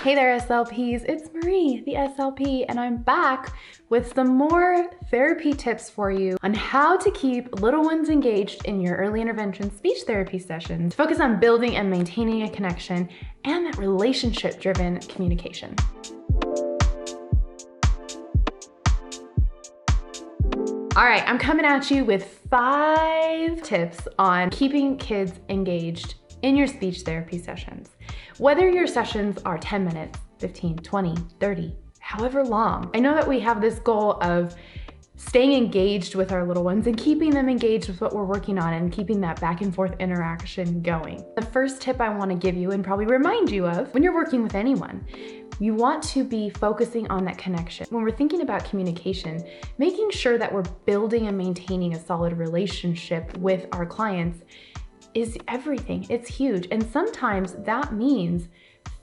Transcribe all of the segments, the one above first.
Hey there, SLPs, it's Marie, the SLP, and I'm back with some more therapy tips for you on how to keep little ones engaged in your early intervention speech therapy sessions. Focus on building and maintaining a connection and that relationship-driven communication. All right, I'm coming at you with 5 tips on keeping kids engaged in your speech therapy sessions. Whether your sessions are 10 minutes, 15, 20, 30, however long. I know that we have this goal of staying engaged with our little ones and keeping them engaged with what we're working on and keeping that back and forth interaction going. The first tip I want to give you and probably remind you of when you're working with anyone, you want to be focusing on that connection. When we're thinking about communication, making sure that we're building and maintaining a solid relationship with our clients is everything. It's huge. And sometimes that means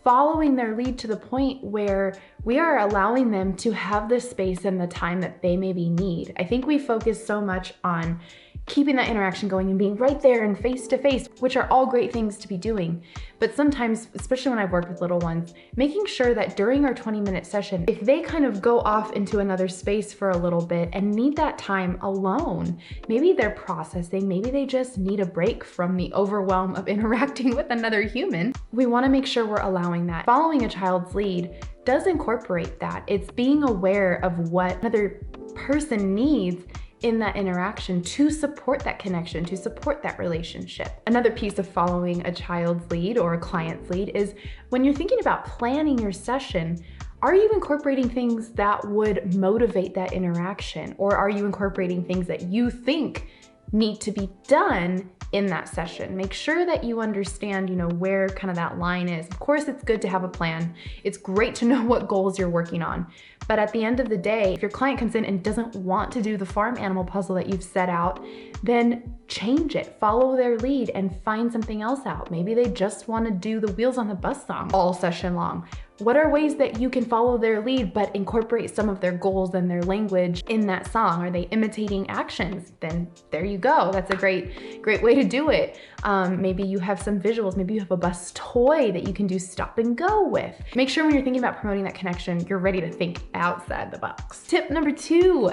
following their lead to the point where we are allowing them to have the space and the time that they maybe need. I think we focus so much on keeping that interaction going and being right there and face to face, which are all great things to be doing. But sometimes, especially when I've worked with little ones, making sure that during our 20-minute session, if they kind of go off into another space for a little bit and need that time alone, maybe they're processing, maybe they just need a break from the overwhelm of interacting with another human. We want to make sure we're allowing that. Following a child's lead does incorporate that. It's being aware of what another person needs in that interaction to support that connection, to support that relationship. Another piece of following a child's lead or a client's lead is when you're thinking about planning your session, are you incorporating things that would motivate that interaction? Or are you incorporating things that you think need to be done in that session? Make sure that you understand, where kind of that line is. Of course, it's good to have a plan. It's great to know what goals you're working on. But at the end of the day, if your client comes in and doesn't want to do the farm animal puzzle that you've set out, then change it, follow their lead and find something else out. Maybe they just want to do the Wheels on the Bus song all session long. What are ways that you can follow their lead but incorporate some of their goals and their language in that song? Are they imitating actions? Then there you go. That's a great way to do it. Maybe you have some visuals. Maybe you have a bus toy that you can do stop and go with. Make sure when you're thinking about promoting that connection, you're ready to think outside the box. Tip number 2,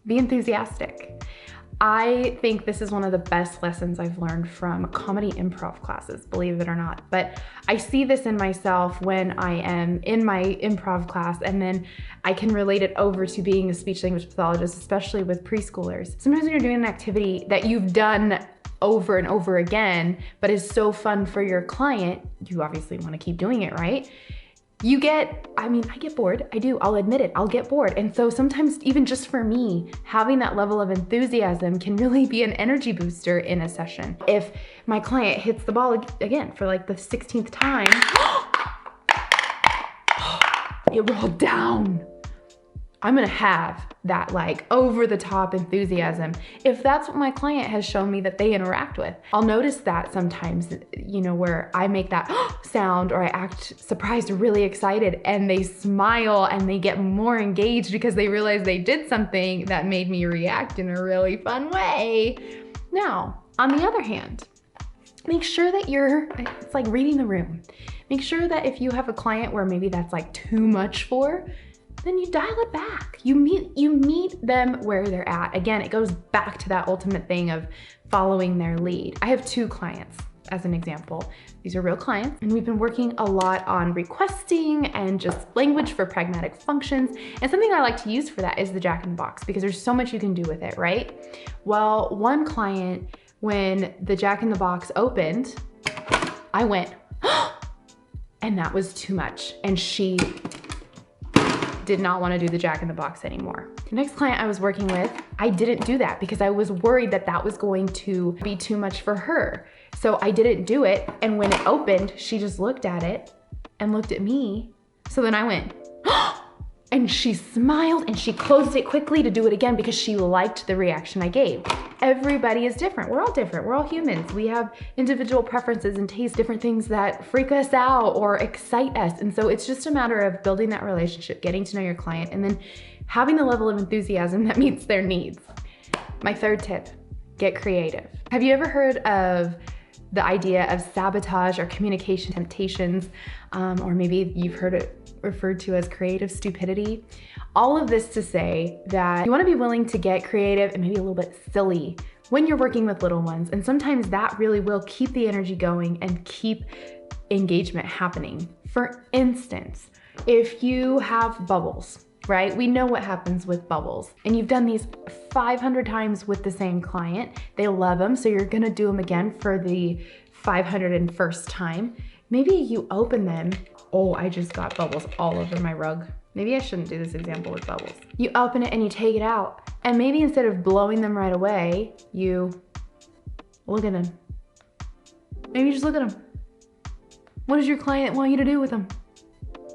be enthusiastic. I think this is one of the best lessons I've learned from comedy improv classes, believe it or not. But I see this in myself when I am in my improv class, and then I can relate it over to being a speech language pathologist, especially with preschoolers. Sometimes when you're doing an activity that you've done over and over again, but is so fun for your client, you obviously want to keep doing it, right? I get bored. I do, I'll admit it, I'll get bored. And so sometimes even just for me, having that level of enthusiasm can really be an energy booster in a session. If my client hits the ball again for like the 16th time, it rolled down. I'm gonna have that like over the top enthusiasm. If that's what my client has shown me that they interact with, I'll notice that sometimes, where I make that sound or I act surprised or really excited and they smile and they get more engaged because they realize they did something that made me react in a really fun way. Now, on the other hand, make sure that it's like reading the room. Make sure that if you have a client where maybe that's like too much for, then you dial it back. You meet them where they're at. Again, it goes back to that ultimate thing of following their lead. I have 2 clients as an example. These are real clients, and we've been working a lot on requesting and just language for pragmatic functions. And something I like to use for that is the Jack in the Box, because there's so much you can do with it, right? Well, one client, when the Jack in the Box opened, I went, and that was too much. And she did not want to do the Jack in the Box anymore. The next client I was working with, I didn't do that because I was worried that that was going to be too much for her. So I didn't do it. And when it opened, she just looked at it and looked at me. So then I went, and she smiled and she closed it quickly to do it again because she liked the reaction I gave. Everybody is different. We're all different. We're all humans. We have individual preferences and tastes, different things that freak us out or excite us. And so it's just a matter of building that relationship, getting to know your client, and then having the level of enthusiasm that meets their needs. My 3rd tip, get creative. Have you ever heard of the idea of sabotage or communication temptations, or maybe you've heard it referred to as creative stupidity. All of this to say that you want to be willing to get creative and maybe a little bit silly when you're working with little ones. And sometimes that really will keep the energy going and keep engagement happening. For instance, if you have bubbles, right? We know what happens with bubbles, and you've done these 500 times with the same client. They love them, so you're gonna do them again for the 501st time. Maybe you open them. Oh, I just got bubbles all over my rug. Maybe I shouldn't do this example with bubbles. You open it and you take it out, and maybe instead of blowing them right away, you look at them. Maybe you just look at them. What does your client want you to do with them?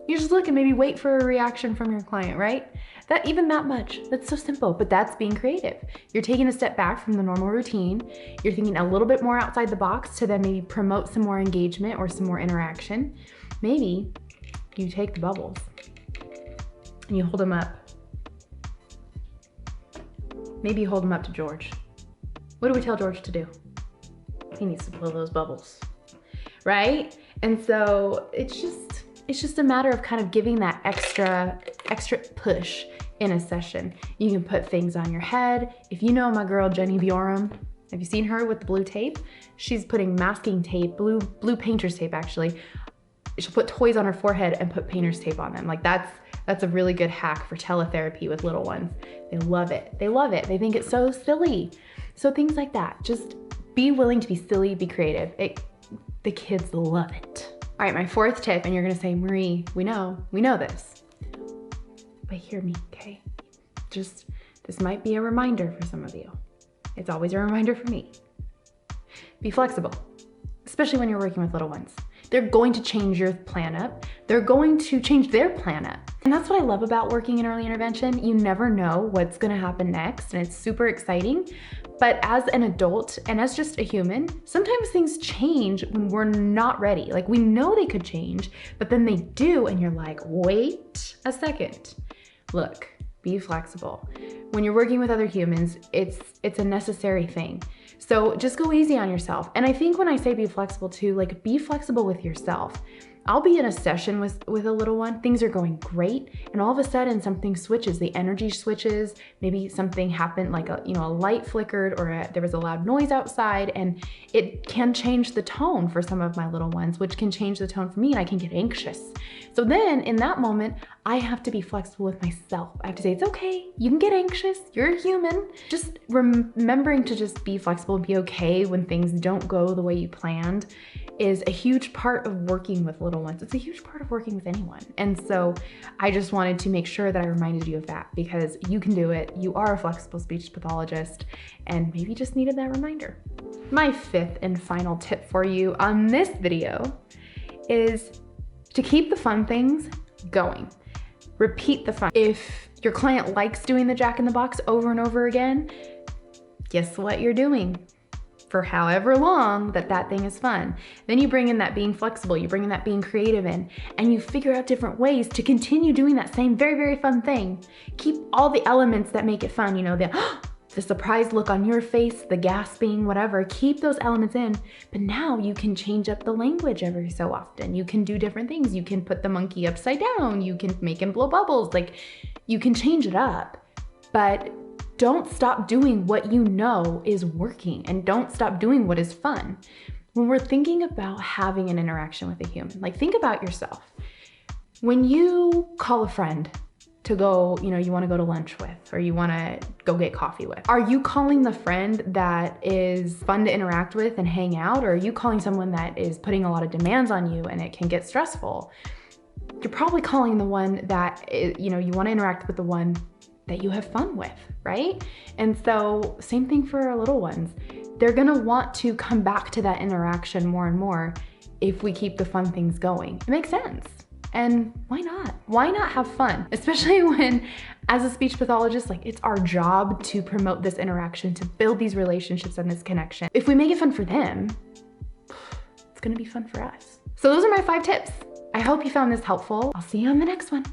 You just look and maybe wait for a reaction from your client, right? Even that much, that's so simple, but that's being creative. You're taking a step back from the normal routine. You're thinking a little bit more outside the box to then maybe promote some more engagement or some more interaction. Maybe you take the bubbles and you hold them up. Maybe you hold them up to George. What do we tell George to do? He needs to blow those bubbles, right? And so it's just a matter of kind of giving that extra push in a session. You can put things on your head. If you know my girl, Jenny Bjorum, have you seen her with the blue tape? She's putting masking tape, blue painter's tape actually. She'll put toys on her forehead and put painter's tape on them. Like that's a really good hack for teletherapy with little ones. They love it. They love it. They think it's so silly. So things like that. Just be willing to be silly, be creative. The kids love it. All right, my fourth tip, and you're gonna say, Marie, we know this, but hear me, okay? This might be a reminder for some of you. It's always a reminder for me. Be flexible, especially when you're working with little ones. They're going to change your plan up. They're going to change their plan up. And that's what I love about working in early intervention. You never know what's gonna happen next, and it's super exciting. But as an adult and as just a human, sometimes things change when we're not ready. Like we know they could change, but then they do, and you're like, wait a second. Look, be flexible. When you're working with other humans, it's a necessary thing. So just go easy on yourself. And I think when I say be flexible too, like be flexible with yourself. I'll be in a session with a little one, things are going great, and all of a sudden something switches, the energy switches, maybe something happened like a light flickered, or there was a loud noise outside, and it can change the tone for some of my little ones, which can change the tone for me, and I can get anxious. So then in that moment, I have to be flexible with myself. I have to say, it's okay, you can get anxious, you're a human. Just remembering to just be flexible, be okay when things don't go the way you planned is a huge part of working with little ones. It's a huge part of working with anyone. And so I just wanted to make sure that I reminded you of that, because you can do it. You are a flexible speech pathologist, and maybe just needed that reminder. My fifth and final tip for you on this video is to keep the fun things going. Repeat the fun. If your client likes doing the Jack in the Box over and over again, guess what you're doing? For however long that thing is fun. Then you bring in that being flexible, you bring in that being creative in, and you figure out different ways to continue doing that same very, very fun thing. Keep all the elements that make it fun, the surprised look on your face, the gasping, whatever, keep those elements in, but now you can change up the language every so often. You can do different things. You can put the monkey upside down, you can make him blow bubbles, you can change it up, but don't stop doing what you know is working, and don't stop doing what is fun. When we're thinking about having an interaction with a human, think about yourself. When you call a friend to go, you want to go to lunch with, or you want to go get coffee with, are you calling the friend that is fun to interact with and hang out, or are you calling someone that is putting a lot of demands on you and it can get stressful? You're probably calling the one that, you want to interact with the one that you have fun with, right? And so same thing for our little ones. They're gonna want to come back to that interaction more and more if we keep the fun things going. It makes sense. And why not? Why not have fun? Especially when, as a speech pathologist, it's our job to promote this interaction, to build these relationships and this connection. If we make it fun for them, it's gonna be fun for us. So those are my 5 tips. I hope you found this helpful. I'll see you on the next one.